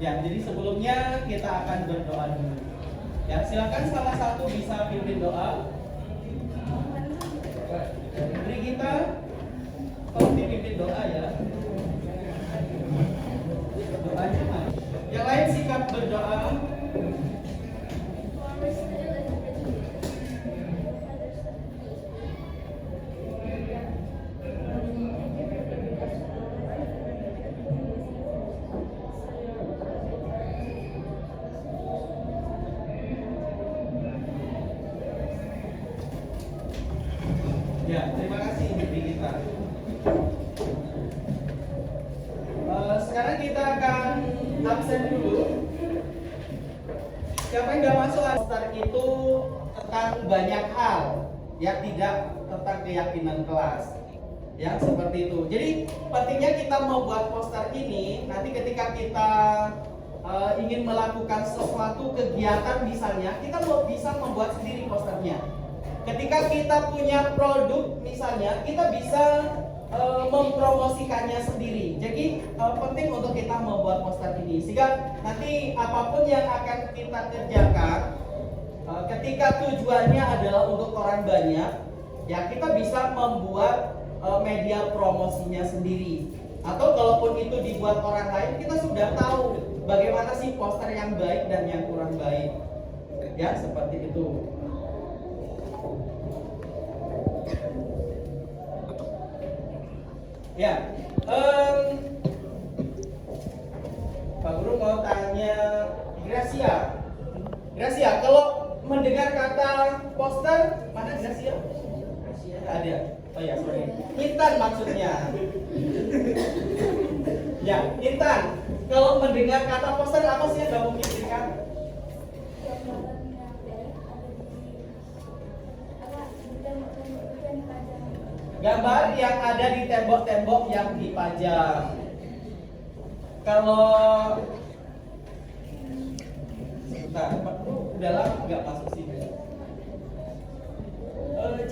Ya, jadi sebelumnya kita akan berdoa dulu. Ya, silakan salah satu bisa pimpin doa. Beri kita tolong dipimpin doa ya. Doanya mana? Yang lain sikap berdoa. Ya, terima kasih Bri kita. Sekarang kita akan absen dulu. Siapa yang nggak masuk poster itu tentang banyak hal, ya tidak tentang keyakinan kelas, ya seperti itu. Jadi pentingnya kita membuat poster ini. Nanti ketika kita ingin melakukan sesuatu kegiatan misalnya, kita bisa membuat sendiri posternya. Ketika kita punya produk misalnya, kita bisa mempromosikannya sendiri. Jadi penting untuk kita membuat poster ini sehingga nanti apapun yang akan kita kerjakan, ketika tujuannya adalah untuk orang banyak, ya kita bisa membuat media promosinya sendiri. Atau kalaupun itu dibuat orang lain, kita sudah tahu bagaimana sih poster yang baik dan yang kurang baik. Ya, seperti itu. Ya, Pak Guru mau tanya Gracia. Gracia, kalau mendengar kata poster, mana Gracia? Gracia ada. Oh ya, sorry. Intan maksudnya. Ya, Intan. Kalau mendengar kata poster, apa sih yang kamu pikirkan? Gambar yang ada di tembok-tembok yang dipajang. Kalau udah lama nggak masuk sini.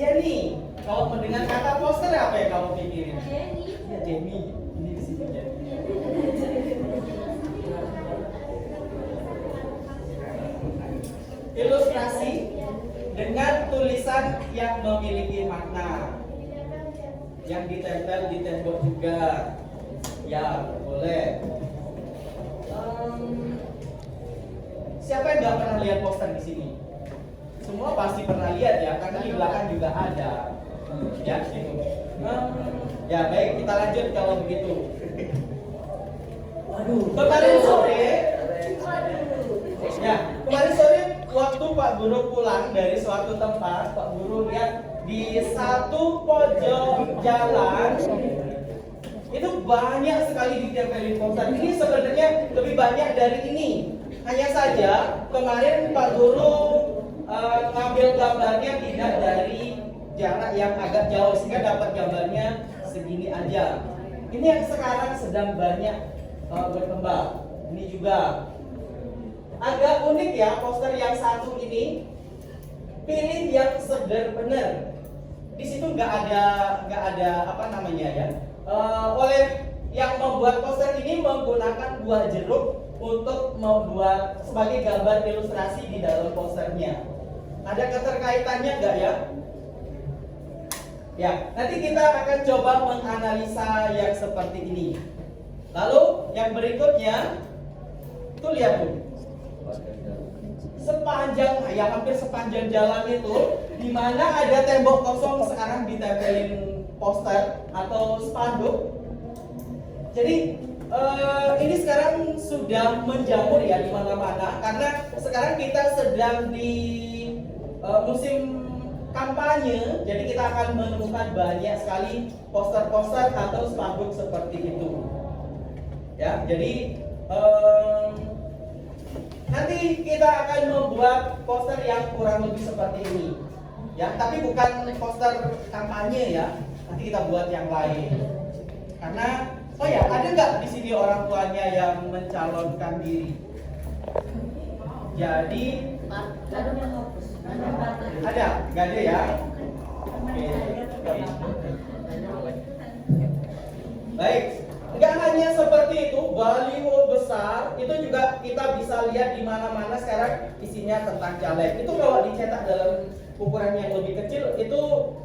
Jenny, kalau mendengar kata poster apa yang kamu pikirin? Jenny. Ya Jenny, ini di sini Jenny. Ilustrasi dengan tulisan yang memiliki makna. Yang ditempel di tembok juga, ya boleh. Siapa yang nggak pernah lihat poster di sini? Semua pasti pernah lihat ya, karena di belakang juga ada. Ya, gitu. Ya baik, kita lanjut kalau begitu. Waduh, kemarin sore, ya kemarin sore waktu Pak Guru pulang dari suatu tempat, Pak Guru lihat di satu pojok jalan itu banyak sekali ditempelin poster. Ini sebenarnya lebih banyak dari ini. Hanya saja kemarin Pak Guru ngambil gambarnya tidak dari jarak yang agak jauh sehingga dapat gambarnya segini aja. Ini yang sekarang sedang banyak berkembang. Ini juga agak unik ya poster yang satu ini. Pilih yang seger bener. Di situ nggak ada apa namanya ya. Oleh yang membuat poster ini menggunakan buah jeruk untuk membuat sebagai gambar ilustrasi di dalam posternya. Ada keterkaitannya nggak ya? Ya, nanti kita akan coba menganalisa yang seperti ini. Lalu yang berikutnya, tuh lihat tuh. Sepanjang, ya hampir sepanjang jalan itu, di mana ada tembok kosong sekarang ditempelin poster atau spanduk. Jadi ini sekarang sudah menjamur ya di mana-mana karena sekarang kita sedang di musim kampanye, jadi kita akan menemukan banyak sekali poster-poster atau spanduk seperti itu. Ya, jadi nanti kita akan membuat poster yang kurang lebih seperti ini. Ya, tapi bukan poster kampanye ya. Nanti kita buat yang lain. Karena oh ya, ada nggak di sini orang tuanya yang mencalonkan diri? Jadi ada, nggak ada ya? Oke. Baik, nggak hanya seperti seperti itu, baliho besar, itu juga kita bisa lihat di mana-mana sekarang isinya tentang caleg. Itu kalau dicetak dalam ukuran yang lebih kecil, itu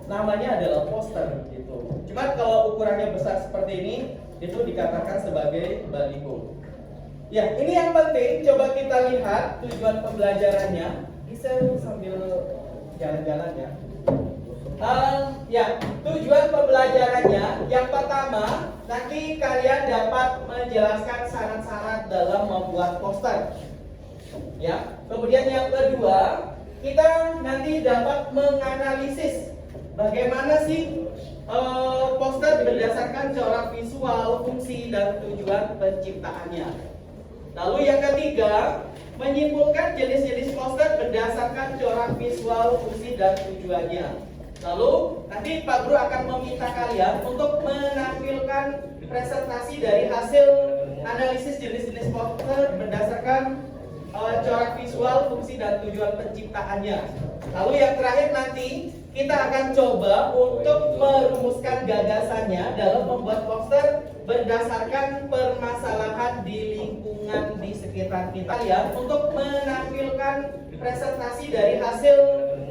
namanya adalah poster gitu. Cuma kalau ukurannya besar seperti ini, itu dikatakan sebagai baliho. Ya, ini yang penting, coba kita lihat tujuan pembelajarannya. Bisa sambil jalan-jalan ya. Ya, tujuan pembelajarannya yang pertama, nanti kalian dapat menjelaskan syarat-syarat dalam membuat poster. Ya, kemudian yang kedua, kita nanti dapat menganalisis bagaimana sih poster berdasarkan corak visual, fungsi, dan tujuan penciptaannya. Lalu yang ketiga, menyimpulkan jenis-jenis poster berdasarkan corak visual, fungsi, dan tujuannya. Lalu nanti Pak Guru akan meminta kalian untuk menampilkan presentasi dari hasil analisis jenis-jenis poster berdasarkan corak visual, fungsi, dan tujuan penciptaannya. Lalu yang terakhir nanti kita akan coba untuk merumuskan gagasannya dalam membuat poster berdasarkan permasalahan di lingkungan di sekitar kita ya, untuk menampilkan presentasi dari hasil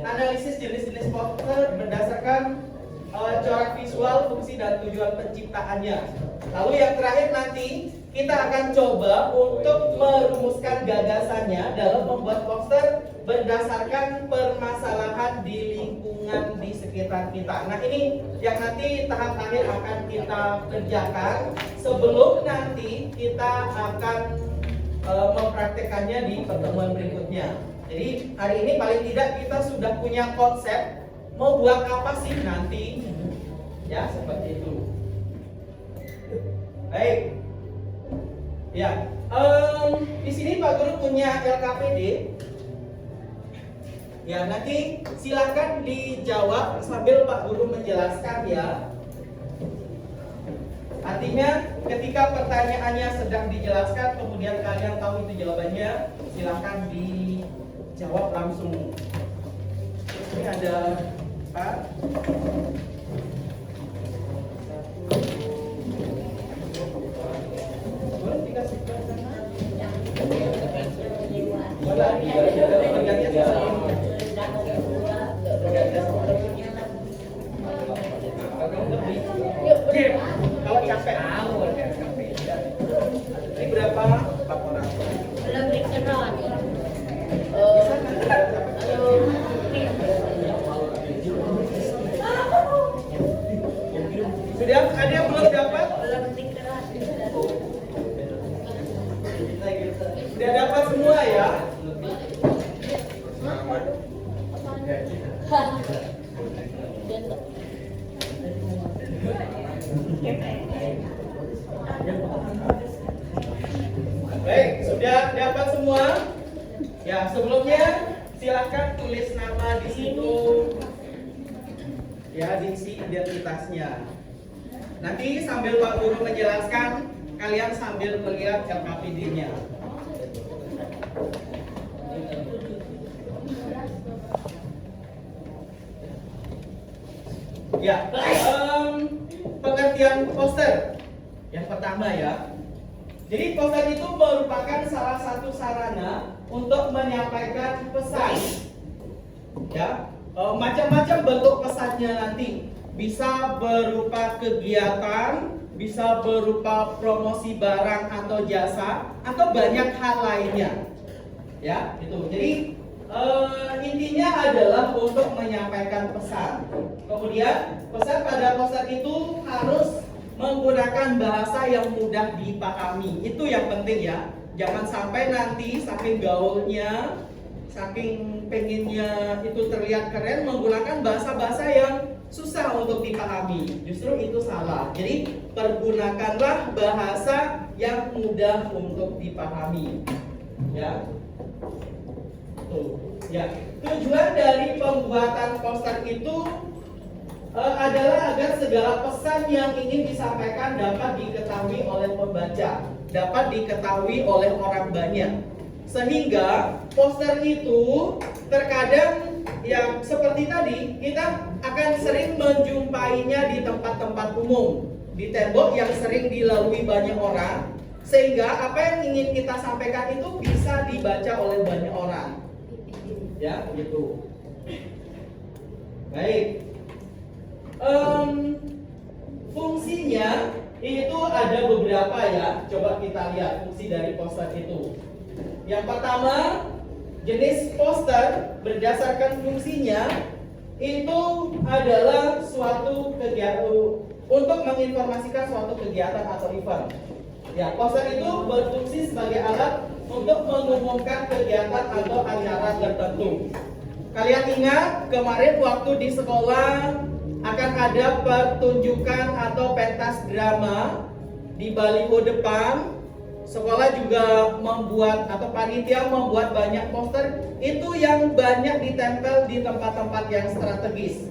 analisis jenis-jenis poster berdasarkan corak visual, fungsi, dan tujuan penciptaannya. Lalu yang terakhir nanti kita akan coba untuk merumuskan gagasannya dalam membuat poster berdasarkan permasalahan di lingkungan di sekitar kita. Nah, ini yang nanti tahap akhir akan kita kerjakan sebelum nanti kita akan mempraktekannya di pertemuan berikutnya. Jadi hari ini paling tidak kita sudah punya konsep mau buat apa sih nanti, ya seperti itu. Baik, ya. Di sini Pak Guru punya LKPD. Ya, nanti silakan dijawab sambil Pak Guru menjelaskan ya. Artinya ketika pertanyaannya sedang dijelaskan, kemudian kalian tahu itu jawabannya, silakan dijawab langsung. Ini ada Pak. Boleh dikasih ke sana? Kalau capek, ini berapa? 4 orang. Sudah ada yang belum dapat? Sudah dapat semua ya? Baik, sudah dapat semua? Ya, sebelumnya silakan tulis nama di situ. Ya, diisi identitasnya. Nanti sambil Pak Guru menjelaskan, kalian sambil melihat LKPD-nya. Ya, pengertian poster yang pertama ya. Jadi poster itu merupakan salah satu sarana untuk menyampaikan pesan. Ya, macam-macam bentuk pesannya nanti. Bisa berupa kegiatan, bisa berupa promosi barang atau jasa, atau banyak hal lainnya. Ya, itu. Jadi intinya adalah untuk menyampaikan pesan. Kemudian pesan pada poster itu harus menggunakan bahasa yang mudah dipahami. Itu yang penting ya. Jangan sampai nanti saking gaulnya, saking pengennya itu terlihat keren, menggunakan bahasa-bahasa yang susah untuk dipahami. Justru itu salah. Jadi pergunakanlah bahasa yang mudah untuk dipahami. Ya. Tuh. Ya. Tujuan dari pembuatan poster itu adalah agar segala pesan yang ingin disampaikan dapat diketahui oleh pembaca, dapat diketahui oleh orang banyak. Sehingga poster itu terkadang yang seperti tadi, kita akan sering menjumpainya di tempat-tempat umum, di tembok yang sering dilalui banyak orang, sehingga apa yang ingin kita sampaikan itu bisa dibaca oleh banyak orang. Ya, begitu. Baik. Fungsinya itu ada beberapa ya. Coba kita lihat fungsi dari poster itu. Yang pertama, jenis poster berdasarkan fungsinya itu adalah suatu kegiatan untuk menginformasikan suatu kegiatan atau event. Ya, poster itu berfungsi sebagai alat untuk mengumumkan kegiatan atau acara tertentu. Kalian ingat kemarin waktu di sekolah akan ada pertunjukan atau pentas drama di baliho depan. Sekolah juga membuat atau panitia membuat banyak poster itu yang banyak ditempel di tempat-tempat yang strategis.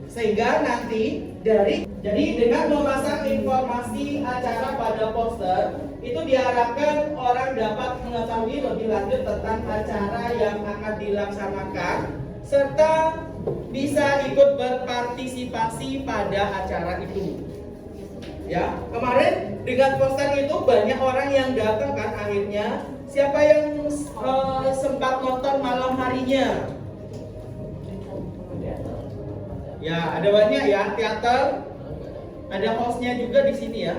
Sehingga nanti jadi dengan memasang informasi acara pada poster itu diharapkan orang dapat mengetahui lebih lanjut tentang acara yang akan dilaksanakan serta bisa ikut berpartisipasi pada acara itu. Ya, kemarin dengan poster itu banyak orang yang datang kan akhirnya. Siapa yang sempat nonton malam harinya? Ya, ada banyak ya, teater. Ada hostnya juga di sini ya.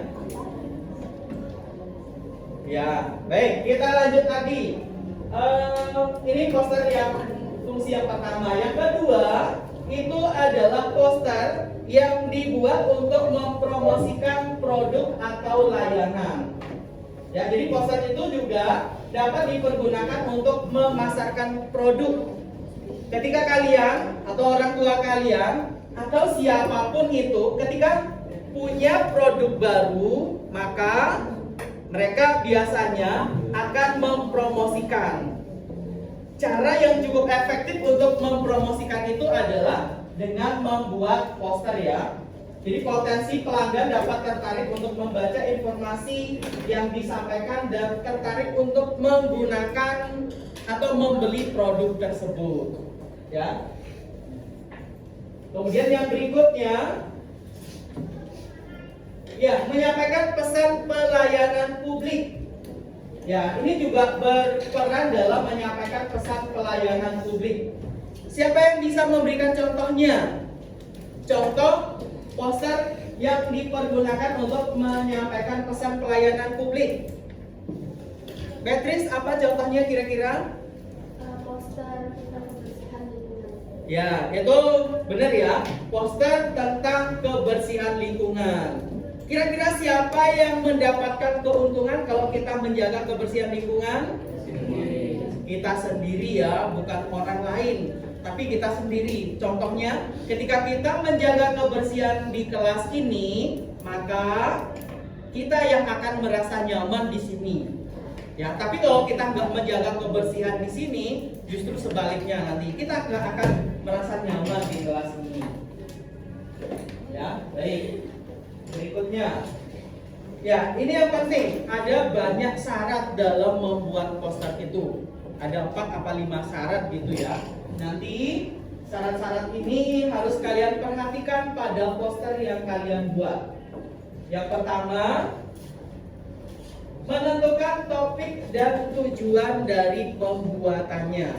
Ya, baik, kita lanjut lagi. Ini poster yang fungsi yang pertama. Yang kedua, itu adalah poster yang dibuat untuk mempromosikan produk atau layanan. Ya, jadi poster itu juga dapat dipergunakan untuk memasarkan produk. Ketika kalian atau orang tua kalian atau siapapun itu ketika punya produk baru, maka mereka biasanya akan mempromosikan. Cara yang cukup efektif untuk mempromosikan itu adalah dengan membuat poster ya. Jadi potensi pelanggan dapat tertarik untuk membaca informasi yang disampaikan dan tertarik untuk menggunakan atau membeli produk tersebut. Ya. Kemudian yang berikutnya, ya, menyampaikan pesan pelayanan publik. Ya, ini juga berperan dalam menyampaikan pesan pelayanan publik. Siapa yang bisa memberikan contohnya? Contoh poster yang dipergunakan untuk menyampaikan pesan pelayanan publik. Beatrice, apa contohnya kira-kira? Poster tentang kebersihan lingkungan. Ya, itu benar ya. Poster tentang kebersihan lingkungan. Kira-kira siapa yang mendapatkan keuntungan kalau kita menjaga kebersihan lingkungan? Kita sendiri ya, bukan orang lain, tapi kita sendiri. Contohnya, ketika kita menjaga kebersihan di kelas ini, maka kita yang akan merasa nyaman di sini. Ya, tapi kalau kita nggak menjaga kebersihan di sini, justru sebaliknya nanti kita nggak akan merasa nyaman di kelas ini. Ya, baik. Berikutnya, ya ini yang penting. Ada banyak syarat dalam membuat poster itu. Ada 4 apa 5 syarat gitu ya. Nanti syarat-syarat ini harus kalian perhatikan pada poster yang kalian buat. Yang pertama, menentukan topik dan tujuan dari pembuatannya.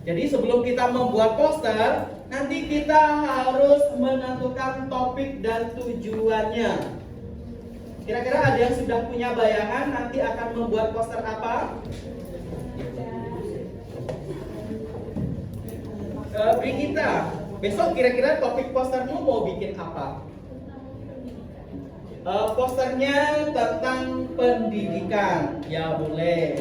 Jadi sebelum kita membuat poster, nanti kita harus menentukan topik dan tujuannya. Kira-kira ada yang sudah punya bayangan nanti akan membuat poster apa? Brigita, besok kira-kira topik postermu mau bikin apa? Posternya tentang pendidikan, ya boleh.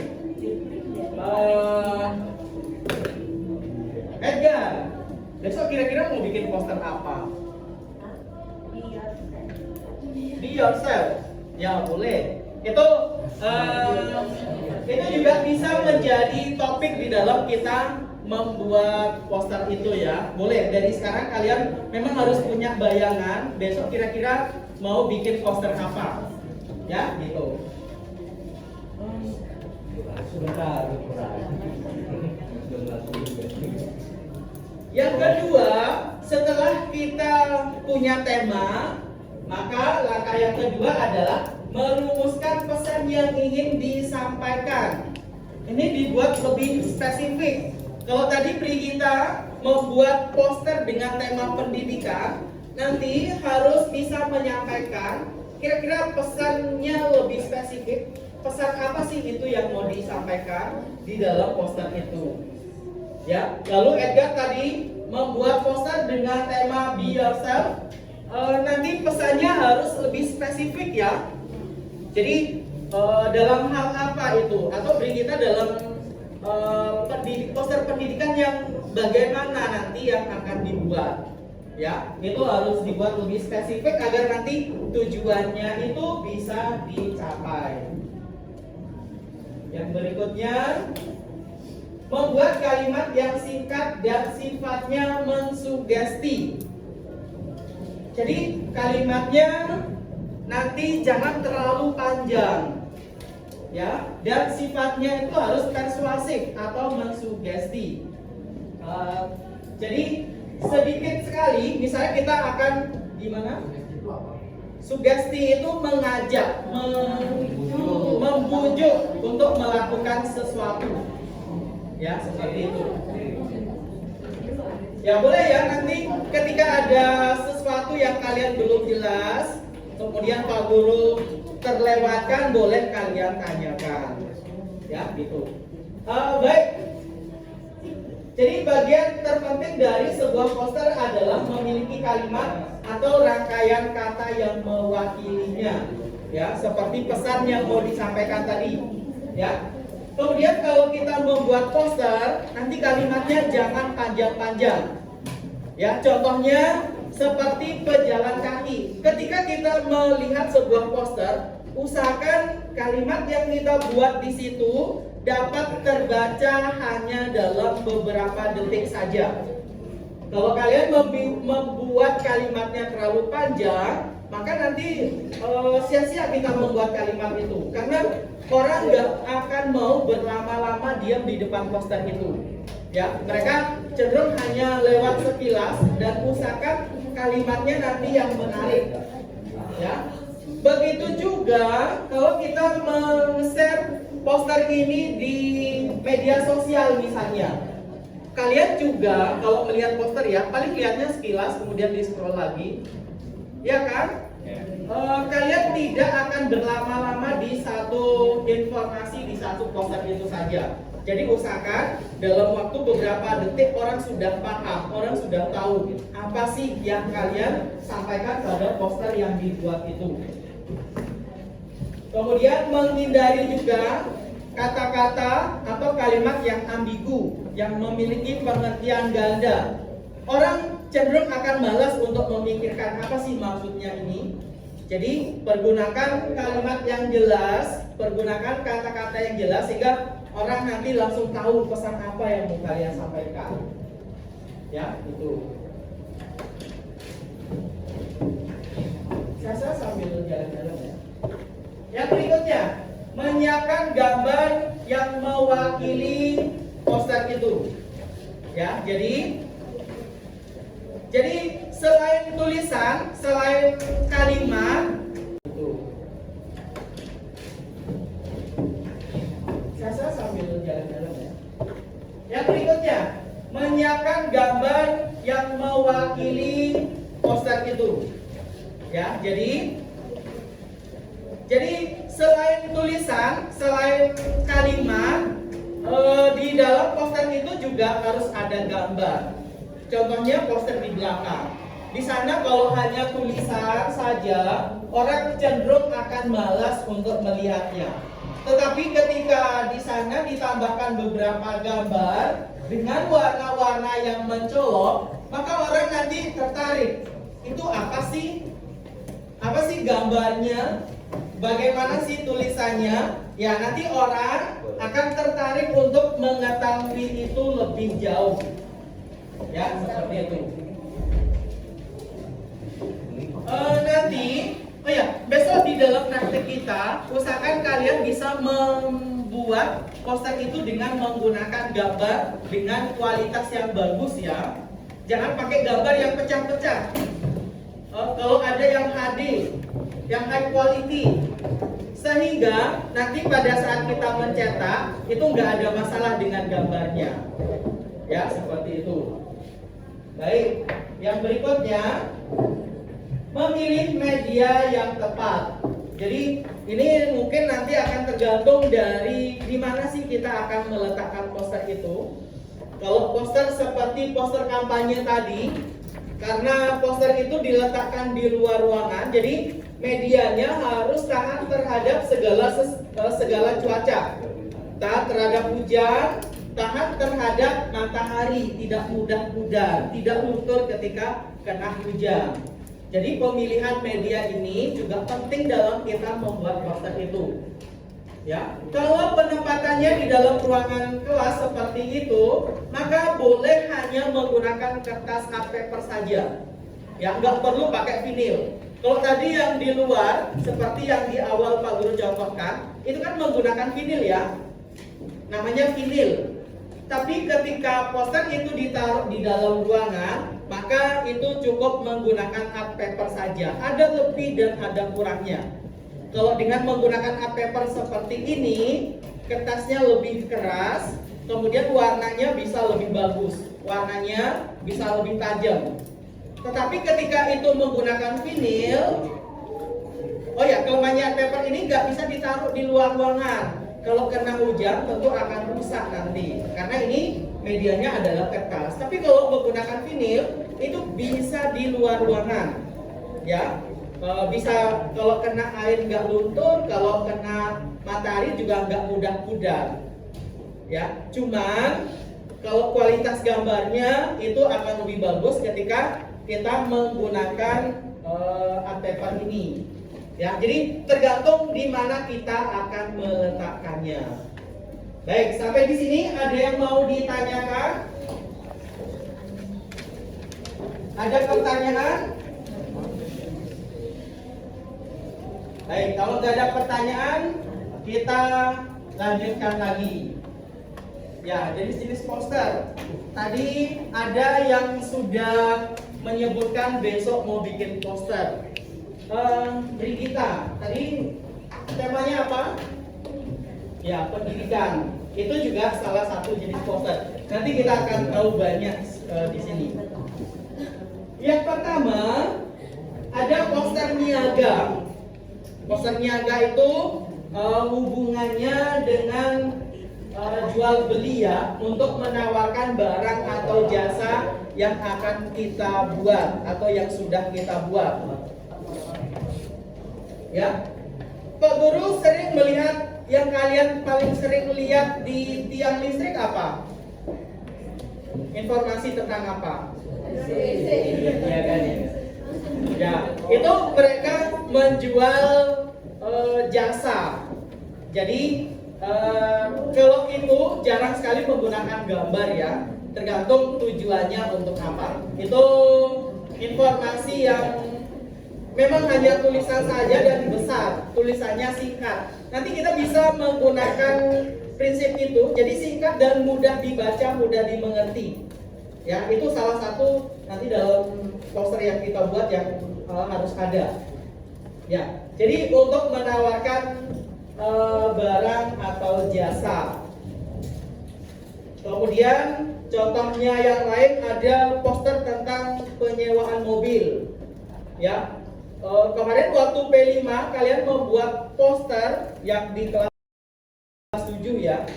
Edgar, besok kira-kira mau bikin poster apa? Be yourself, ya boleh. Itu juga bisa menjadi topik di dalam kita membuat poster itu ya. Boleh. Dari sekarang kalian memang harus punya bayangan. Besok kira-kira mau bikin poster apa? Ya, gitu. Sebentar. Yang kedua, setelah kita punya tema, maka langkah yang kedua adalah merumuskan pesan yang ingin disampaikan. Ini dibuat lebih spesifik. Kalau tadi Brigita membuat poster dengan tema pendidikan, nanti harus bisa menyampaikan kira-kira pesannya lebih spesifik. Pesan apa sih itu yang mau disampaikan di dalam poster itu? Ya, lalu Edgar tadi membuat poster dengan tema Be Yourself. Nanti pesannya harus lebih spesifik ya. Jadi dalam hal apa itu? Atau Brigita dalam poster pendidikan yang bagaimana nanti yang akan dibuat? Ya, itu harus dibuat lebih spesifik agar nanti tujuannya itu bisa dicapai. Yang berikutnya, membuat kalimat yang singkat dan sifatnya mensugesti. Jadi kalimatnya nanti jangan terlalu panjang, ya, dan sifatnya itu harus persuasif atau mensugesti. Jadi sedikit sekali, misalnya kita akan gimana? Sugesti itu mengajak, membujuk untuk melakukan sesuatu, ya, seperti itu. Ya boleh ya, nanti ketika ada sesuatu yang kalian belum jelas, kemudian Pak Guru terlewatkan, boleh kalian tanyakan. Ya, gitu. Baik. Jadi bagian terpenting dari sebuah poster adalah memiliki kalimat atau rangkaian kata yang mewakilinya. Ya, seperti pesan yang mau disampaikan tadi. Ya. Kemudian kalau kita membuat poster, nanti kalimatnya jangan panjang-panjang. Ya, contohnya seperti pejalan kaki. Ketika kita melihat sebuah poster, usahakan kalimat yang kita buat di situ dapat terbaca hanya dalam beberapa detik saja. Kalau kalian membuat kalimatnya terlalu panjang, maka nanti sia-sia kita membuat kalimat itu, karena orang nggak akan mau berlama-lama diam di depan poster itu. Ya, mereka cenderung hanya lewat sekilas dan usahakan kalimatnya nanti yang menarik. Ya, begitu juga kalau kita men-share poster ini di media sosial misalnya. Kalian juga kalau melihat poster ya, paling lihatnya sekilas kemudian di scroll lagi. Ya kan? Kalian tidak akan berlama-lama di satu informasi, di satu poster itu saja. Jadi usahakan dalam waktu beberapa detik orang sudah paham, orang sudah tahu apa sih yang kalian sampaikan pada poster yang dibuat itu. Kemudian menghindari juga kata-kata atau kalimat yang ambigu, yang memiliki pengertian ganda. Orang cenderung akan malas untuk memikirkan apa sih maksudnya ini. Jadi pergunakan kalimat yang jelas, pergunakan kata-kata yang jelas sehingga orang nanti langsung tahu pesan apa yang mau kalian sampaikan. Ya, itu. Saya sambil jalan-jalan ya. Yang berikutnya, menyiapkan gambar yang mewakili poster itu. Ya, jadi selain tulisan, selain kalimat itu. Saya sambil jalan-jalan ya. Yang berikutnya, menyiapkan gambar yang mewakili poster itu. Ya, jadi selain tulisan, selain kalimat, di dalam poster itu juga harus ada gambar. Contohnya poster di belakang. Di sana kalau hanya tulisan saja, orang cenderung akan malas untuk melihatnya. Tetapi ketika di sana ditambahkan beberapa gambar dengan warna-warna yang mencolok, maka orang nanti tertarik. Itu apa sih? Apa sih gambarnya? Bagaimana sih tulisannya? Ya, nanti orang akan tertarik untuk mengetahui itu lebih jauh. Ya, seperti itu. Besok di dalam praktek kita, usahakan kalian bisa membuat poster itu dengan menggunakan gambar dengan kualitas yang bagus ya. Jangan pakai gambar yang pecah-pecah. Kalau ada yang HD, yang high quality, Sehingga nanti pada saat kita mencetak itu nggak ada masalah dengan gambarnya. Ya, seperti itu. Baik, yang berikutnya memilih media yang tepat. Jadi ini mungkin nanti akan tergantung dari di mana sih kita akan meletakkan poster itu. Kalau poster seperti poster kampanye tadi, karena poster itu diletakkan di luar ruangan, jadi medianya harus tahan terhadap segala cuaca, tahan terhadap hujan, tahan terhadap matahari, tidak mudah pudar, tidak luntur ketika kena hujan. Jadi pemilihan media ini juga penting dalam kita membuat poster itu. Ya, kalau penempatannya di dalam ruangan kelas seperti itu, maka boleh hanya menggunakan kertas art paper saja. Ya, nggak perlu pakai vinil. Kalau tadi yang di luar, seperti yang di awal Pak Guru contohkan, itu kan menggunakan vinil ya, namanya vinil. Tapi ketika poster itu ditaruh di dalam ruangan, maka itu cukup menggunakan art paper saja. Ada lebih dan ada kurangnya. Kalau dengan menggunakan art paper seperti ini, kertasnya lebih keras, kemudian warnanya bisa lebih bagus, warnanya bisa lebih tajam. Tetapi ketika itu menggunakan vinil, oh ya, kelemahannya art paper ini nggak bisa ditaruh di luar ruangan. Kalau kena hujan tentu akan rusak nanti, karena ini medianya adalah kertas. Tapi kalau menggunakan vinil itu bisa di luar ruangan, ya. Bisa kalau kena air nggak luntur, kalau kena matahari juga nggak mudah pudar, ya. Cuman kalau kualitas gambarnya itu akan lebih bagus ketika kita menggunakan art paper ini. Ya, jadi tergantung di mana kita akan meletakkannya. Baik, sampai di sini ada yang mau ditanyakan? Ada pertanyaan? Baik, kalau tidak ada pertanyaan, kita lanjutkan lagi. Ya, jadi jenis poster. Tadi ada yang sudah menyebutkan besok mau bikin poster. Brigita, tadi temanya apa? Ya, pendidikan. Itu juga salah satu jenis poster. Nanti kita akan tahu banyak di sini. Yang pertama ada poster niaga. Poster niaga itu hubungannya dengan jual beli ya, untuk menawarkan barang atau jasa yang akan kita buat atau yang sudah kita buat. Ya, Pak Guru sering melihat, yang kalian paling sering lihat di tiang listrik apa? Informasi tentang apa? Ya kan ya. Ya, itu mereka menjual jasa. Jadi kalau itu jarang sekali menggunakan gambar ya, tergantung tujuannya untuk apa. Itu informasi yang memang hanya tulisan saja dan besar, tulisannya singkat. Nanti kita bisa menggunakan prinsip itu, jadi singkat dan mudah dibaca, mudah dimengerti. Ya, itu salah satu nanti dalam poster yang kita buat yang harus ada. Ya, jadi untuk menawarkan barang atau jasa. Kemudian contohnya yang lain ada poster tentang penyewaan mobil. Ya. Kemarin waktu P5 kalian membuat poster yang di kelas 7 ya.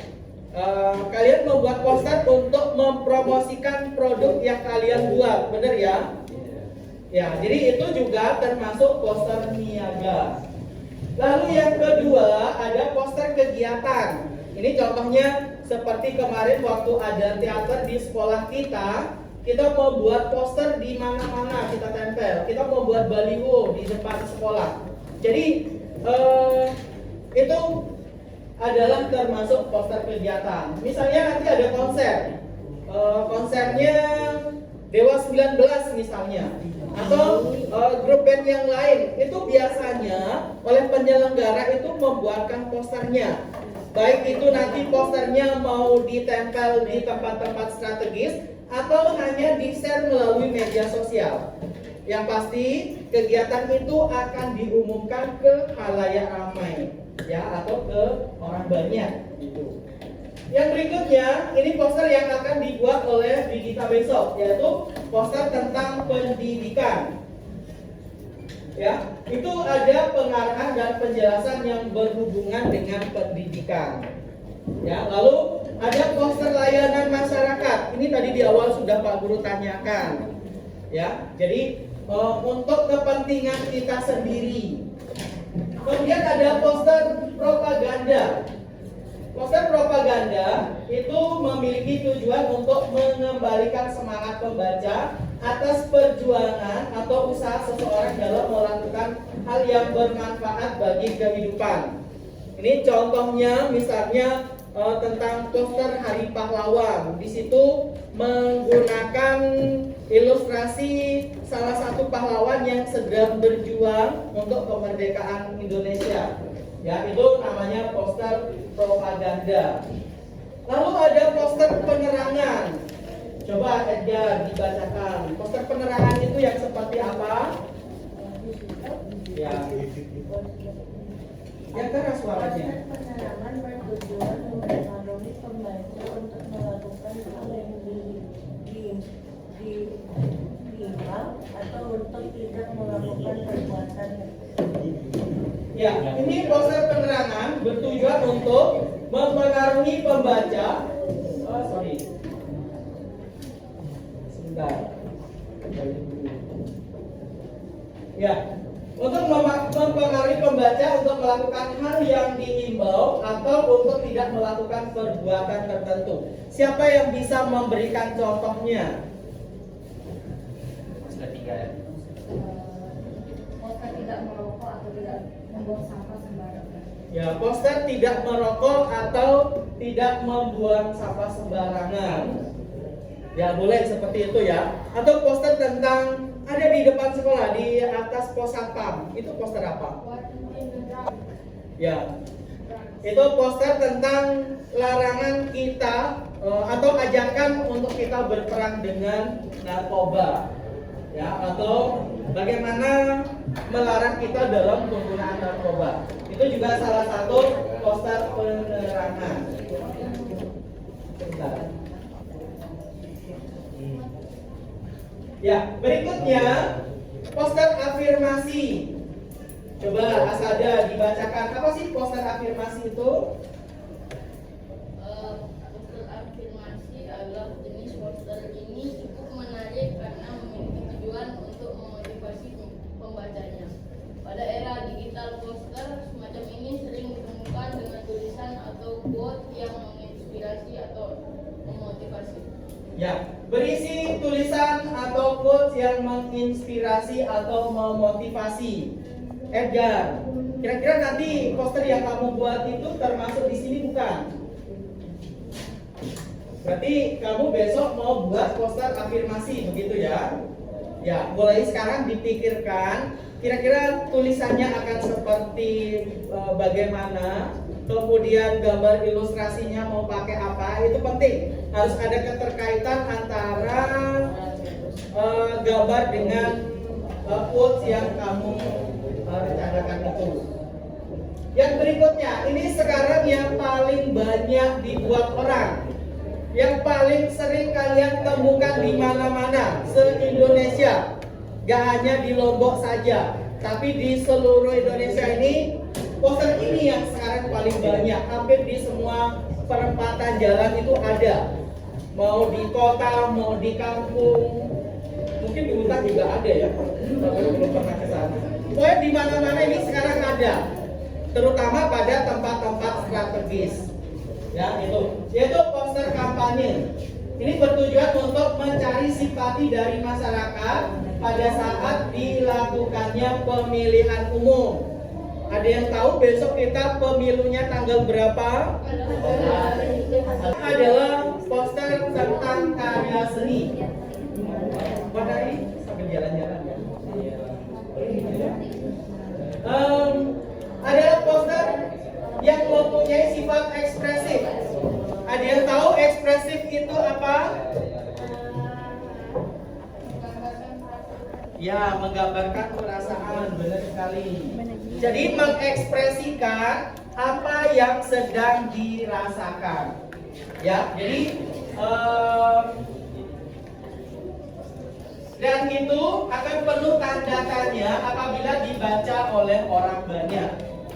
Kalian membuat poster untuk mempromosikan produk yang kalian buat, benar ya? Ya, jadi itu juga termasuk poster niaga. Lalu yang kedua ada poster kegiatan. Ini contohnya seperti kemarin waktu ada teater di sekolah kita membuat poster di mana-mana kita tempel. Kita membuat baliho di depan sekolah. Jadi itu adalah termasuk poster kegiatan. Misalnya nanti ada konser, konsernya Dewa 19 misalnya, atau grup band yang lain. Itu biasanya oleh penyelenggara itu membuatkan posternya. Baik itu nanti posternya mau ditempel di tempat-tempat strategis atau hanya di-share melalui media sosial. Yang pasti kegiatan itu akan diumumkan ke khalayak ramai, ya, atau ke orang banyak gitu. Yang berikutnya, ini poster yang akan dibuat oleh Digita besok, yaitu poster tentang pendidikan. Ya, itu ada pengarahan dan penjelasan yang berhubungan dengan pendidikan. Ya, lalu ada poster layanan masyarakat. Ini tadi di awal sudah Pak Guru tanyakan. Ya, jadi untuk kepentingan kita sendiri. Kemudian ada poster propaganda. Poster propaganda itu memiliki tujuan untuk mengembalikan semangat pembaca atas perjuangan atau usaha seseorang dalam melakukan hal yang bermanfaat bagi kehidupan. Ini contohnya misalnya tentang poster Hari Pahlawan. Di situ menggunakan ilustrasi salah satu pahlawan yang sedang berjuang untuk kemerdekaan Indonesia. Ya, itu namanya poster propaganda. Lalu ada poster penerangan. Coba Edgar dibacakan. Poster penerangan itu yang seperti apa? Ya. Yang keras suaranya. Penerangan bertujuan mempengaruhi pembaca untuk melakukan hal yang diimbau atau untuk tidak melakukan perbuatan. Ya, ini poster penerangan bertujuan untuk mempengaruhi pembaca. Sorry. Sebentar. Ya, untuk mempengaruhi pembaca untuk melakukan hal yang diimbau atau untuk tidak melakukan perbuatan tertentu. Siapa yang bisa memberikan contohnya? Sudah 3 ya. Poster tidak merokok atau tidak membuang sampah sembarangan. Ya, poster tidak merokok atau tidak membuang sampah sembarangan. Ya, boleh seperti itu ya. Atau poster tentang ada di depan sekolah di atas pos satpam. Itu poster apa? Ya. Itu poster tentang larangan kita atau ajakan untuk kita berperang dengan narkoba. Ya, atau bagaimana melarang kita dalam penggunaan narkoba. Itu juga salah satu poster penerangan. Bentar. Ya, berikutnya poster afirmasi. Coba Asada dibacakan. Apa sih poster afirmasi itu? Poster afirmasi adalah jenis poster ini cukup menarik karena memiliki tujuan untuk memotivasi pembacanya. Pada era digital, poster semacam ini sering ditemukan dengan tulisan atau quote yang menginspirasi atau memotivasi. Ya, berisi tulisan atau quotes yang menginspirasi atau memotivasi. Edgar, kira-kira nanti poster yang kamu buat itu termasuk di sini bukan? Berarti kamu besok mau buat poster afirmasi, begitu ya? Ya, mulai sekarang dipikirkan kira-kira tulisannya akan seperti bagaimana, kemudian gambar ilustrasinya mau pakai apa, itu penting. Harus ada keterkaitan antara gambar dengan quotes yang kamu rencanakan itu. Yang berikutnya, ini sekarang yang paling banyak dibuat orang, yang paling sering kalian temukan di mana-mana se-Indonesia. Gak hanya di Lombok saja, tapi di seluruh Indonesia ini poster ini yang sekarang paling banyak. Hampir di semua perempatan jalan itu ada. Mau di kota, mau di kampung, mungkin di hutan juga ada ya. Tapi belum pernah ke sana. Pokoknya di mana-mana ini sekarang ada, terutama pada tempat-tempat strategis. Ya, yaitu poster kampanye. Ini bertujuan untuk mencari simpati dari masyarakat pada saat dilakukannya pemilihan umum. Ada yang tahu besok kita pemilunya tanggal berapa? Adalah poster tentang karya seni. Wadai sambil jalan-jalan ya. Adalah poster yang mempunyai sifat ekspresif. Ada yang tahu ekspresif itu apa? Ya, menggambarkan perasaan, benar sekali. Jadi mengekspresikan apa yang sedang dirasakan. Ya, jadi dan itu akan penuh tanda tanya apabila dibaca oleh orang banyak.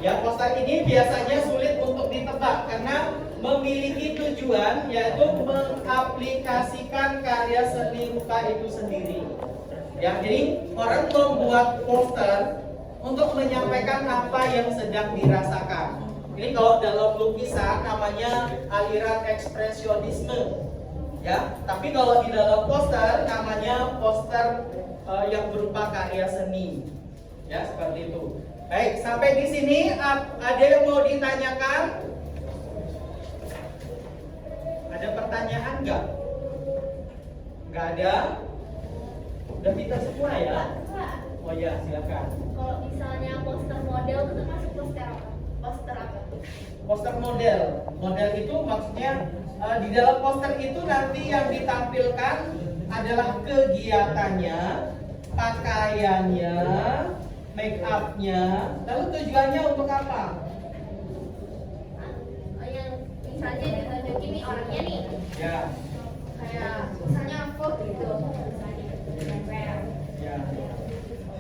Ya, poster ini biasanya sulit untuk ditebak karena memiliki tujuan yaitu mengaplikasikan karya seni rupa itu sendiri. Ya, jadi orang membuat poster untuk menyampaikan apa yang sedang dirasakan. Ini kalau dalam lukisan namanya aliran ekspresionisme. Ya, tapi kalau di dalam poster namanya poster yang berupa karya seni. Ya, seperti itu. Baik, sampai di sini ada yang mau ditanyakan? Ada pertanyaan nggak? Nggak ada? Udah pintar semua ya? Kak, Oh ya, silakan. kalau misalnya poster model itu termasuk poster apa? Poster apa? Poster model. Model itu maksudnya di dalam poster itu nanti yang ditampilkan adalah kegiatannya, pakaiannya, make upnya, lalu tujuannya untuk apa? Yang misalnya ditunjukin nih orangnya nih, Ya, kayak misalnya foto gitu, misalnya nempel. ya.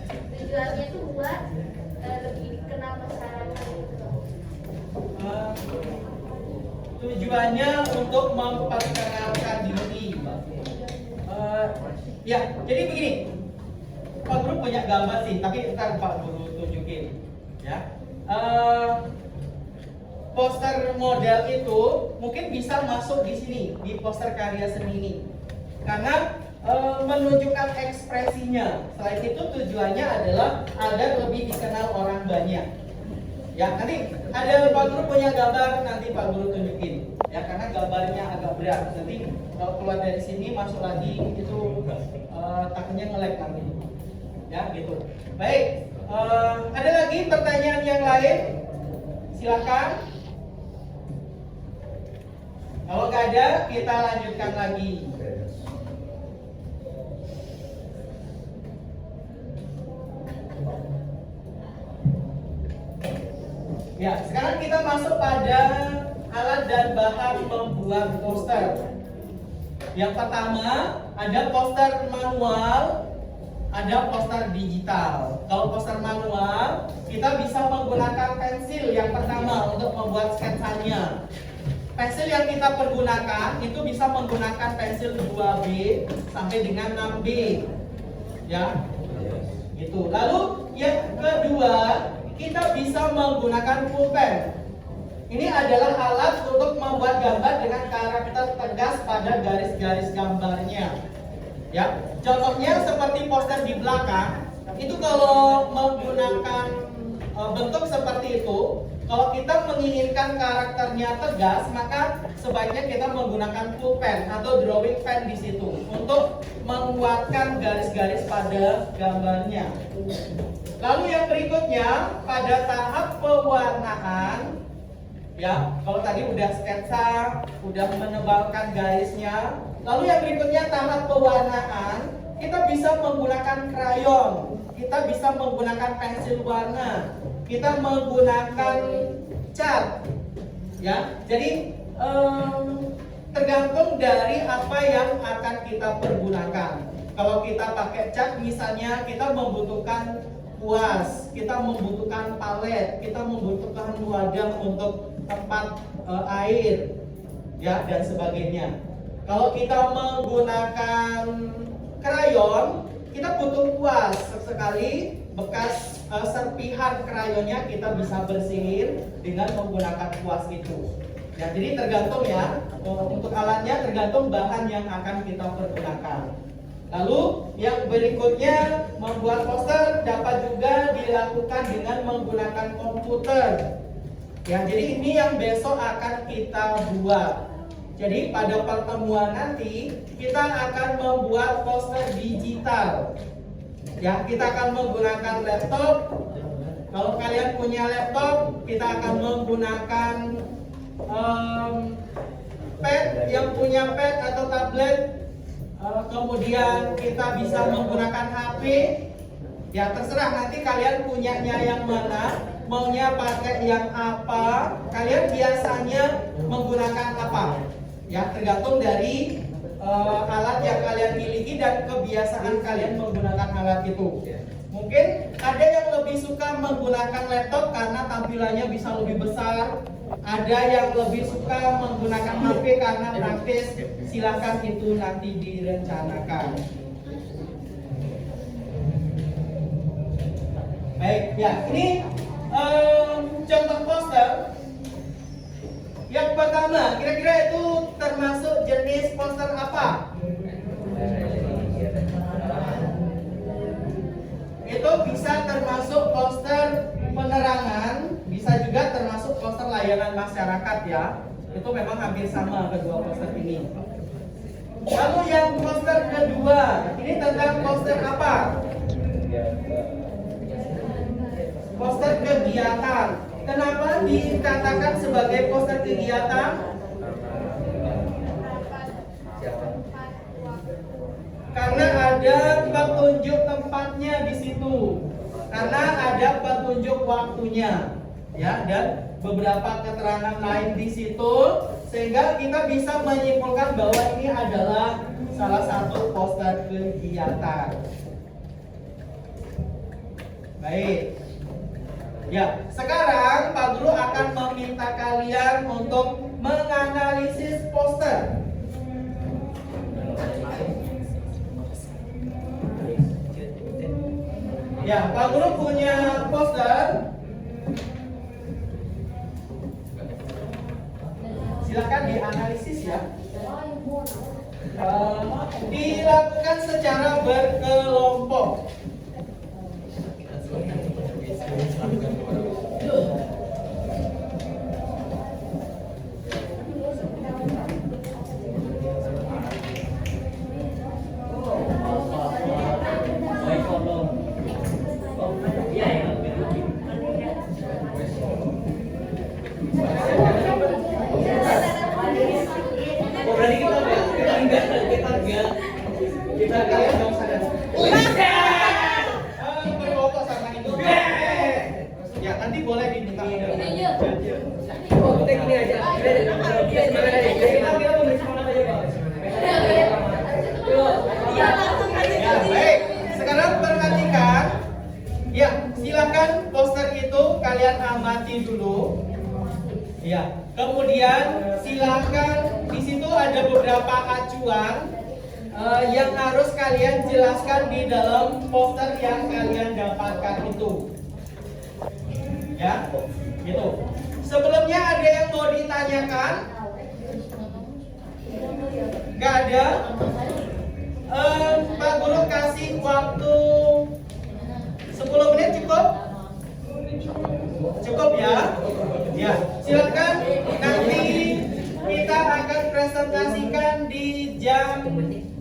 Tujuannya tuh buat lebih dikenal masyarakat gitu. Tujuannya untuk memperkenalkan diri. Ya, jadi begini. Pak Guru punya gambar sih, tapi ntar Pak Guru tunjukin. Ya, poster model itu mungkin bisa masuk di sini di poster karya seni ini, karena menunjukkan ekspresinya. Selain itu tujuannya adalah agar lebih dikenal orang banyak. Ya, nanti ada Pak Guru punya gambar, nanti Pak Guru tunjukin. Ya, karena gambarnya agak berat. Nanti kalau keluar dari sini masuk lagi itu takutnya nge-lag nanti. Ya, gitu. Baik, ada lagi pertanyaan yang lain? Silakan. Kalau nggak ada, kita lanjutkan lagi. Ya, sekarang kita masuk pada alat dan bahan membuat poster. Yang pertama, ada poster manual, ada poster digital. Kalau poster manual, kita bisa menggunakan pensil yang pertama untuk membuat sketsanya. Pensil yang kita pergunakan itu bisa menggunakan pensil 2B sampai dengan 6B. Ya. Gitu. Lalu yang kedua, kita bisa menggunakan pulpen. Ini adalah alat untuk membuat gambar dengan karakter tegas pada garis-garis gambarnya. Ya, contohnya seperti poster di belakang. Itu kalau menggunakan bentuk seperti itu, kalau kita menginginkan karakternya tegas, maka sebaiknya kita menggunakan pulpen atau drawing pen di situ untuk menguatkan garis-garis pada gambarnya. Lalu yang berikutnya pada tahap pewarnaan, ya, kalau tadi udah sketsa, udah menebalkan garisnya. Lalu yang berikutnya tahap pewarnaan, kita bisa menggunakan krayon, kita bisa menggunakan pensil warna, kita menggunakan cat, ya. Jadi tergantung dari apa yang akan kita pergunakan. Kalau kita pakai cat, misalnya kita membutuhkan kuas, kita membutuhkan palet, kita membutuhkan wadah untuk tempat air, ya, dan sebagainya. Kalau kita menggunakan krayon, kita butuh kuas. Sesekali bekas serpihan krayonnya kita bisa bersihin dengan menggunakan kuas itu. Ya, jadi tergantung ya, untuk alatnya tergantung bahan yang akan kita pergunakan. Lalu yang berikutnya, membuat poster dapat juga dilakukan dengan menggunakan komputer. Ya, jadi ini yang besok akan kita buat. Jadi pada pertemuan nanti kita akan membuat poster digital. Ya, kita akan menggunakan laptop. Kalau kalian punya laptop, kita akan menggunakan pad, yang punya pad atau tablet. Kemudian kita bisa menggunakan HP, Ya terserah nanti kalian punyanya yang mana, maunya pakai yang apa, kalian biasanya menggunakan apa. Ya tergantung dari alat yang kalian miliki dan kebiasaan kalian menggunakan alat itu. Mungkin ada yang lebih suka menggunakan laptop karena tampilannya bisa lebih besar. Ada yang lebih suka menggunakan HP karena praktis. Silakan itu nanti direncanakan. Baik, ya ini contoh poster. Yang pertama, kira-kira itu termasuk jenis poster apa? Itu bisa termasuk poster penerangan, bisa juga termasuk poster layanan masyarakat ya. Itu memang hampir sama kedua poster ini. Lalu yang poster kedua, ini tentang poster apa? Poster kegiatan. Kenapa dikatakan sebagai poster kegiatan? Karena ada petunjuk tempatnya di situ. Karena ada petunjuk waktunya, ya, dan beberapa keterangan lain di situ, sehingga kita bisa menyimpulkan bahwa ini adalah salah satu poster kegiatan. Baik. Ya, sekarang Pak Guru akan meminta kalian untuk menganalisis poster. Ya, Pak Guru punya poster. Silakan dianalisis ya. Dilakukan secara berkelompok. Kita kalian dong sadar. Berfoto sama itu. Ya nanti boleh diminta. Tek ini aja. Ya baik. Sekarang perhatikan. Ya silakan poster itu kalian amati dulu. Ya. Kemudian silakan di situ ada beberapa acuan yang harus kalian jelaskan di dalam poster yang kalian dapatkan itu. Ya, gitu. Sebelumnya ada yang mau ditanyakan? Gak ada? Pak Guru kasih waktu 10 menit cukup? Cukup ya? Ya, silakan nanti kita akan presentasikan di jam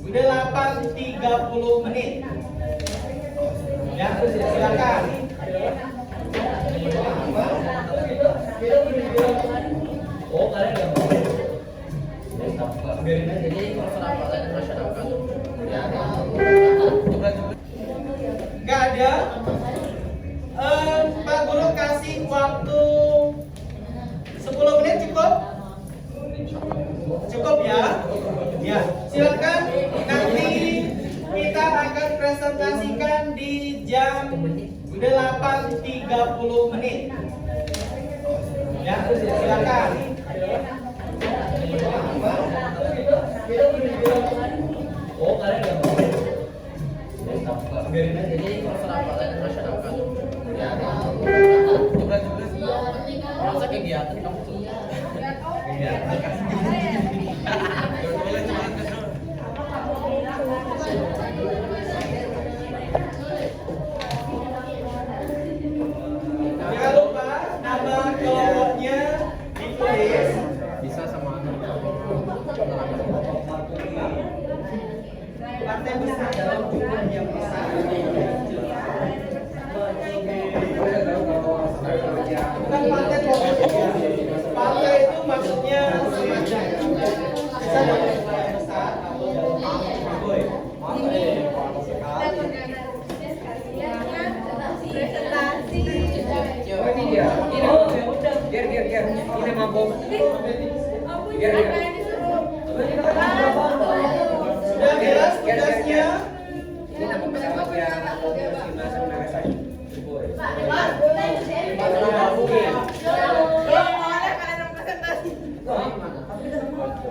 8.30 menit. Ya, silakan. Oh, kalian enggak mau. Biarin aja jadi masyarakat masyarakat. Ya. Enggak ada. Pak Guru kasih waktu 10 menit cukup? Cukup ya? Ya, silakan nanti kita akan presentasikan di jam 8.30 menit. Ya, silakan. Oh, kalian enggak mau. Biarin aja jadi masyarakat masyarakat. Ya. Masa kegiatan kamu tuh? Iya. Jangan lupa nama kelompoknya ditulis. Bisa sama partai besar dalam jumlah yang besar. Bukan partai politik ya. Partai itu maksudnya Sudah jelas tugasnya? Ini nama pesawat yang Hiroshima sama Nagasaki.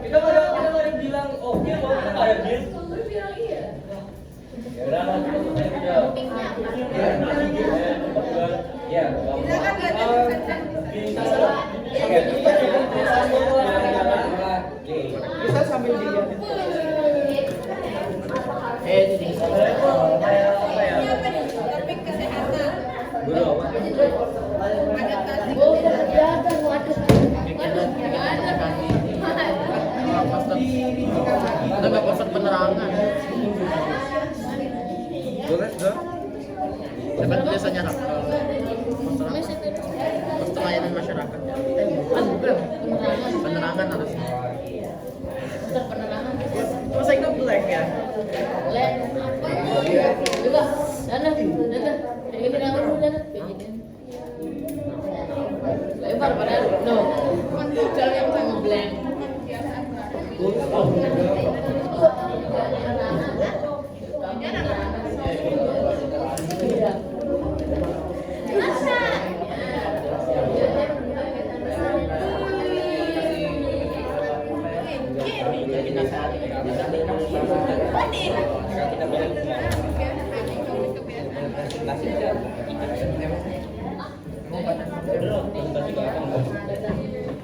Kita nggak ada bilang oke, kalau kita nggak ada deal. Ya udah lah, kita selesai aja. Ya, Bisa sambil dilihat. Kita nggak pusat penerangan. Boleh, dong. Kan biasanya pelayanan masyarakat. Bukan. Penerangan harusnya. Penerangan. Masa itu blank ya? Coba, sana. Kayak gini aku dulu sana. Kayak gini. Lebar padahal. No. Kalau yang sama blank.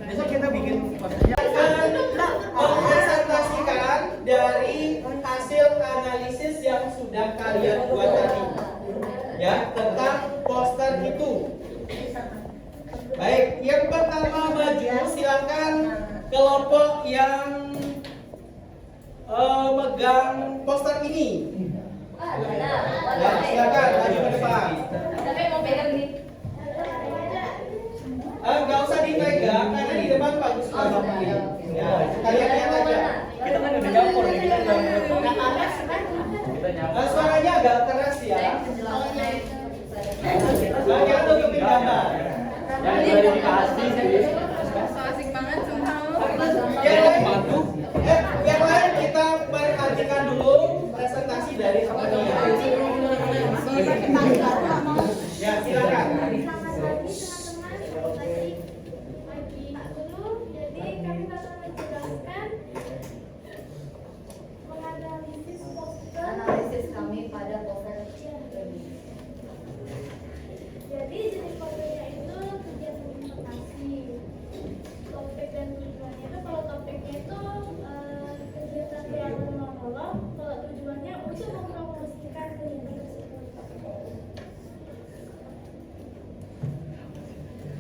Besok kita bikin presentasikan dari hasil analisis yang sudah kalian buat tadi, ya, tentang poster itu. Baik, yang pertama maju, silakan kelompok yang megang poster ini. Ya, silakan maju ke depan. Tapi mau pegang nih. Nggak usah dipegang karena di depan bagus banget ini. Ya, kalian lihat aja. Kita kan udah nyampur nih, kita udah Suaranya agak keras ya. Banyak tuh kepindahan. yang klarifikasi sih. Yang lain kita perhatikan dulu presentasi dari teman-teman. Ya, silakan. Jadi kami bakal menjelaskan menganalisis poster. Analisis kami pada poster ini. Jadi jenis posternya itu kegiatan informasi. Topik dan tujuannya itu, kalau topiknya itu kegiatan yang monolog, kalau tujuannya untuk mempromosikan kegiatan tersebut.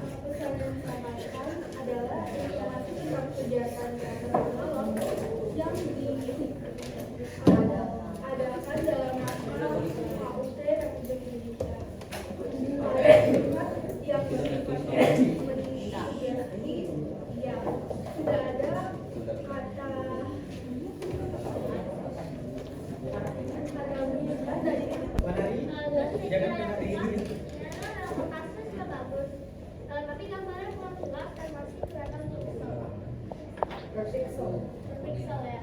Aku ingin sampaikan adalah informasi tentang kegiatan yang monolog yang diadakan dalam rangka HUT Republik Indonesia. Yang ya, sudah ada kata menunjukkan dari Jangan kena ini. kasusnya bagus, tapi gambarnya kurang jelas dan masih kelihatan berpixel ya.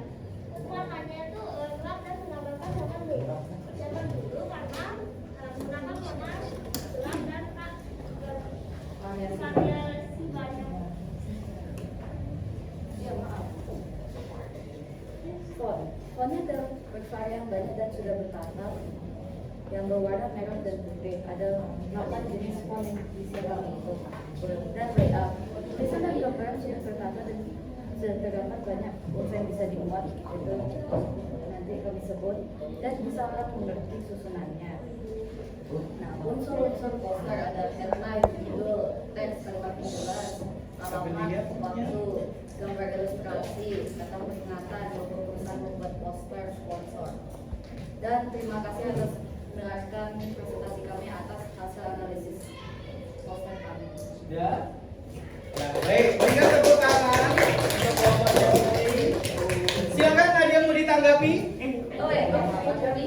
Warnanya itu gelap dan menggambarkan zaman dulu karena menggunakan warna gelap dan kesannya si banyak. Ya maaf. Fontnya bervarian banyak dan sudah bertambah. Yang berwarna merah dan putih. Ada 8 jenis font yang disiapkan itu. Dan layout. Tulisan dan gambaran sudah tertata dan sudah terdapat banyak unsur yang bisa dimuat. Itu nanti kami sebut dan bisa orang mengerti susunannya. Nah, unsur-unsur poster ada headline, judul, teks, kalimat penjelas, alamat, waktu, gambar ilustrasi, kata peringatan, logo perusahaan membuat poster, sponsor. Dan terima kasih atas mendengarkan presentasi kami atas hasil analisis poster kami. Ya. Nah, baik, berikan tepuk tangan untuk kelompok yang ini. Silakan ada yang mau ditanggapi? Oh ya, kami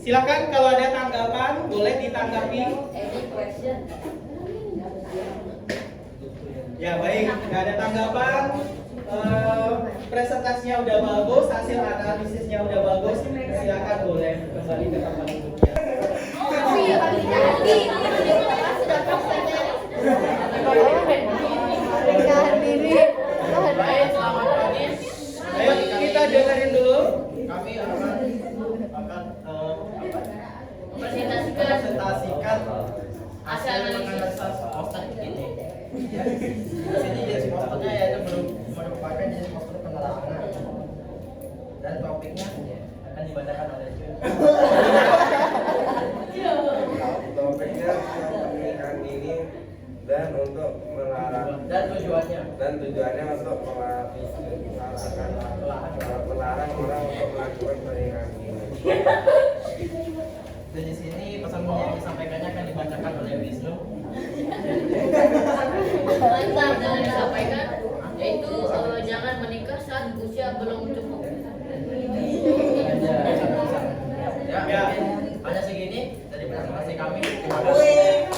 Silakan kalau ada tanggapan boleh ditanggapi. any question? Ya baik, nggak ada tanggapan. presentasinya udah bagus, hasil analisisnya udah bagus, silakan boleh kembali ke tempat duduknya. Baik, selamat pagi. Ayo kita dengerin dulu. Kami akan Presentasikan Hasil analisis poster ini. Di sini jenis posternya ya itu merupakan jenis poster penerangan dan topiknya akan dibacakan oleh Jun. Topiknya pernikahan ini dan untuk melarang Dan tujuannya untuk melarang orang untuk melakukan pernikahan ini. dan di sini pesan yang disampaikannya akan dibacakan oleh Wisnu. mantap dan disampaikan yaitu jangan menikah saat usia belum cukup. Ya, hanya segini dari presentasi kami. Terima kasih.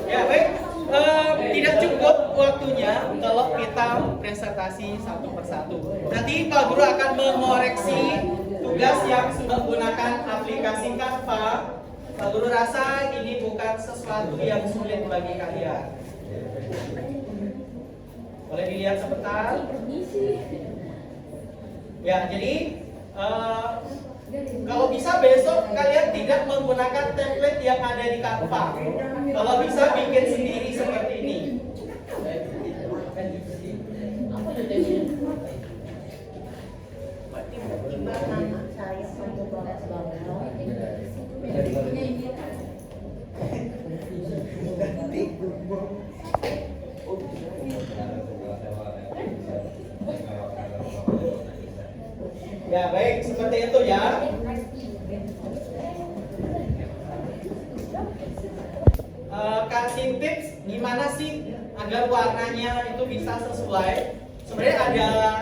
Ya baik, tidak cukup waktunya kalau kita presentasi satu persatu. Nanti Pak Guru akan mengoreksi tugas yang sudah menggunakan aplikasi Canva. Pak Guru rasa ini bukan sesuatu yang sulit bagi kalian. Boleh dilihat sebentar. Ya, jadi kalau bisa besok kalian tidak menggunakan template yang ada di Canva. Kalau bisa bikin sendiri seperti ini. Ya baik, seperti itu ya. Kasih tips gimana sih agar warnanya itu bisa sesuai. Sebenarnya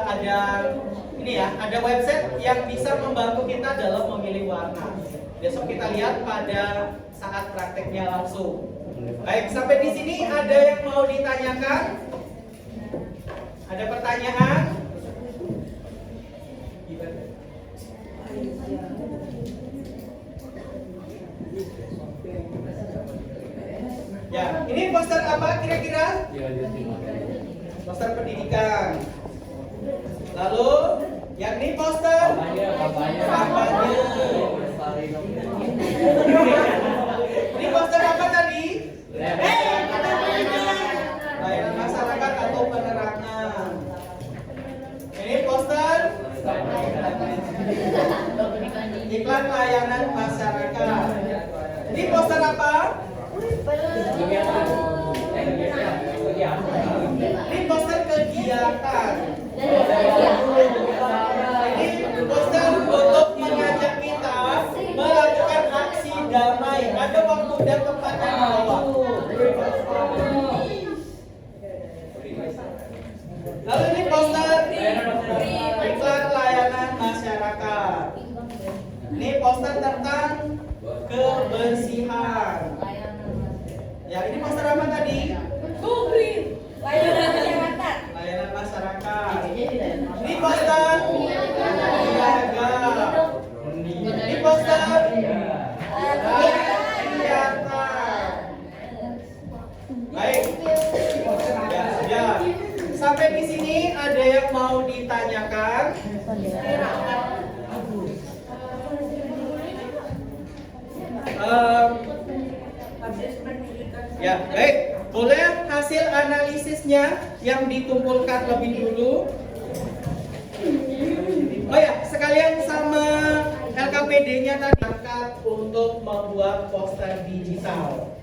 ada ini ya, ada website yang bisa membantu kita dalam memilih warna. Besok kita lihat pada saat prakteknya langsung. Baik, sampai di sini ada yang mau ditanyakan? Ada pertanyaan? Ya, ini poster apa kira-kira? Poster pendidikan. Lalu, yang ini poster kampanye. Ini poster apa tadi? Layanan masyarakat atau penerangan. Ini poster iklan layanan masyarakat. Ini poster apa? Ini poster kegiatan. Ini poster untuk mengajak kita melakukan aksi damai. Ada waktu dan tempatnya di bawah. Lalu ini poster iklan layanan masyarakat. Ini poster tentang kebersihan. Ya, ini poster apa tadi? Layanan masyarakat. Ini poster niaga. Ini poster kegiatan. Baik. Ya. Sampai di sini ada yang mau ditanyakan? Ya, baik. Boleh hasil analisisnya yang dikumpulkan lebih dulu. Oh ya, sekalian sama LKPD-nya tadi angkat untuk membuat poster digital.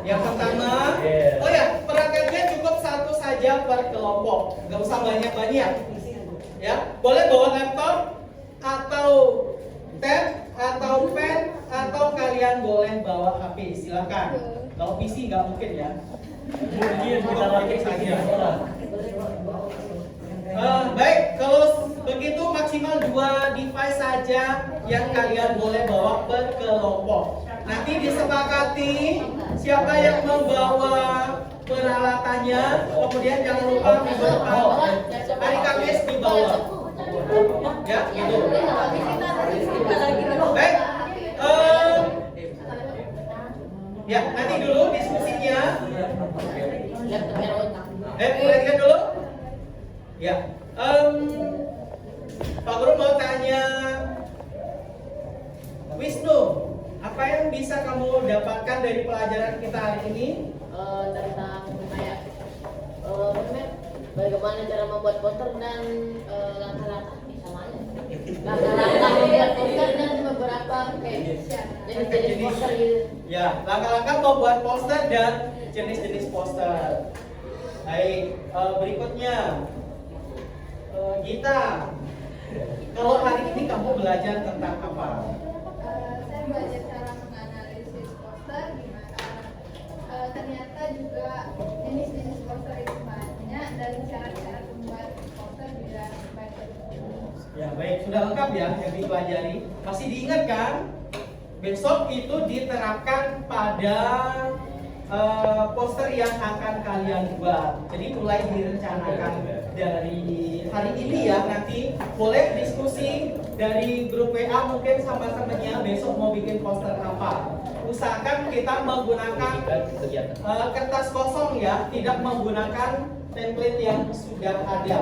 Yang pertama, oh ya, perangkatnya cukup satu saja per kelompok, nggak usah banyak-banyak. Ya, boleh bawa laptop atau tab atau pen atau kalian boleh bawa HP, silakan. Kalau PC nggak mungkin ya. Mungkin kita lagi saja. Baik, kalau begitu maksimal 2 device saja yang kalian boleh bawa per kelompok. Nanti disepakati siapa yang membawa peralatan datanya, kemudian jangan lupa minggu depan hari Kamis di bawah. Ya, gitu. Baik. Ya, nanti dulu diskusinya. Perhatikan dulu. Ya. Pak Guru mau tanya, Wisnu, apa yang bisa kamu dapatkan dari pelajaran kita hari ini? Tentang kayak bagaimana cara membuat poster dan langkah-langkah samanya. Langkah-langkah membuat poster dan beberapa kayak jenis-jenis poster gitu. Ya, langkah-langkah membuat poster dan jenis-jenis poster. Baik, berikutnya Gita. Kalau hari ini kamu belajar tentang apa? Saya belajar cara menganalisis poster, gimana ternyata juga jenis-jenis poster itu banyak dan cara-cara membuat poster juga banyak. Ya, baik, sudah lengkap ya yang dipelajari. Masih diingat kan? Besok itu diterapkan pada poster yang akan kalian buat. Jadi mulai direncanakan dari hari ini ya. Nanti boleh diskusi dari grup WA mungkin sama temennya besok mau bikin poster apa. Usahakan kita menggunakan kertas kosong ya, tidak menggunakan template yang sudah ada.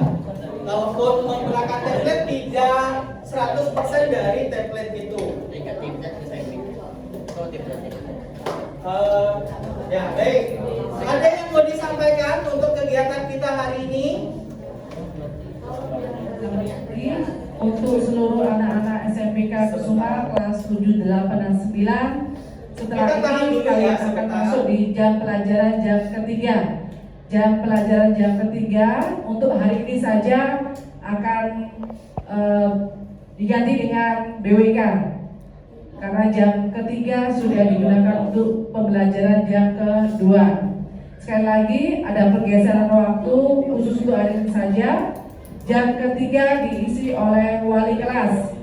Kalaupun menggunakan template tidak 100% dari template itu. Ya baik. Ada yang mau disampaikan untuk kegiatan kita hari ini? Untuk seluruh anak-anak SMPK Kusuma kelas 7, 8, dan 9, setelah Kita tahan ini dulu ya, kalian akan sebentar. masuk di jam pelajaran jam ketiga. Jam pelajaran jam ketiga untuk hari ini saja akan diganti dengan BWK karena jam ketiga sudah digunakan untuk pembelajaran jam kedua. Sekali lagi ada pergeseran waktu khusus untuk hari ini saja. Jam ketiga diisi oleh wali kelas.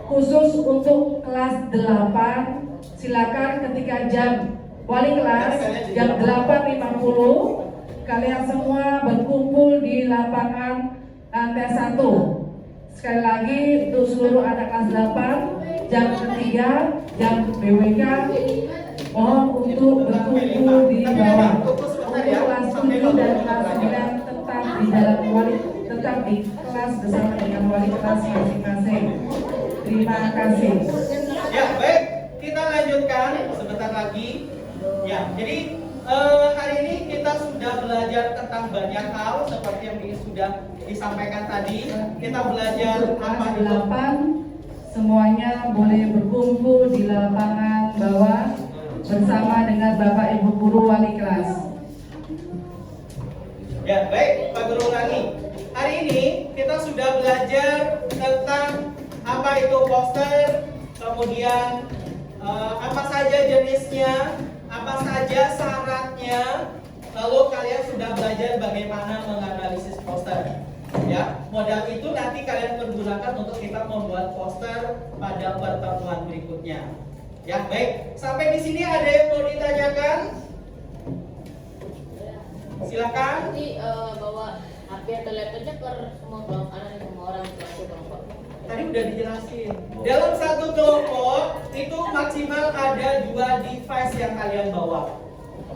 Khusus untuk kelas 8, silakan ketika jam wali kelas jam 8.50 kalian semua berkumpul di lapangan lantai 1. Sekali lagi untuk seluruh anak kelas 8, jam ketiga, jam BWK, mohon untuk berkumpul di bawah. Untuk kelas 7 dan kelas 9 tetap di dalam tetap di kelas bersama dengan wali kelas masing-masing. Terima kasih. Ya baik, kita lanjutkan sebentar lagi. Ya, jadi hari ini kita sudah belajar tentang banyak hal seperti yang sudah disampaikan tadi. Kita belajar apa Kelas itu 8 semuanya boleh berkumpul di lapangan bawah bersama dengan Bapak Ibu guru wali kelas. Ya, baik, Pak Guru Rani. Hari ini kita sudah belajar tentang apa itu poster, kemudian apa saja jenisnya, apa saja syaratnya. Lalu kalian sudah belajar bagaimana menganalisis poster. Ya, modal itu nanti kalian pergunakan untuk kita membuat poster pada pertemuan berikutnya. Ya, baik. Sampai di sini ada yang mau ditanyakan? Silakan. Nanti bawa HP atau laptopnya ke semua kelompok anak semua orang satu kelompok. Tadi udah dijelasin. Dalam satu kelompok itu maksimal ada 2 device yang kalian bawa.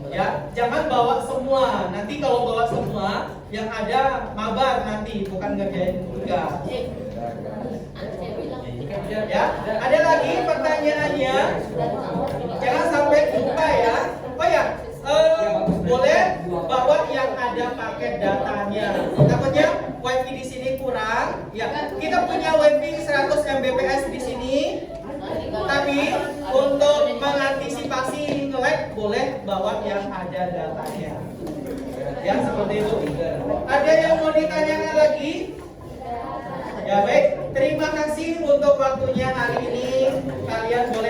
Ya, jangan bawa semua. Nanti kalau bawa semua, yang ada mabar nanti, bukan ngerjain tugas. Saya bilang Ya, ada lagi pertanyaannya. Jangan sampai lupa ya. Oh ya, boleh bawa yang ada paket datanya. Takutnya wifi di sini kurang. Ya, kita punya wifi 100 Mbps di sini. Tapi untuk mengantisipasi nge-lag boleh bawa yang ada datanya. Ya, seperti itu. Ada yang mau ditanyakan lagi? Ya baik, terima kasih untuk waktunya hari ini. Kalian boleh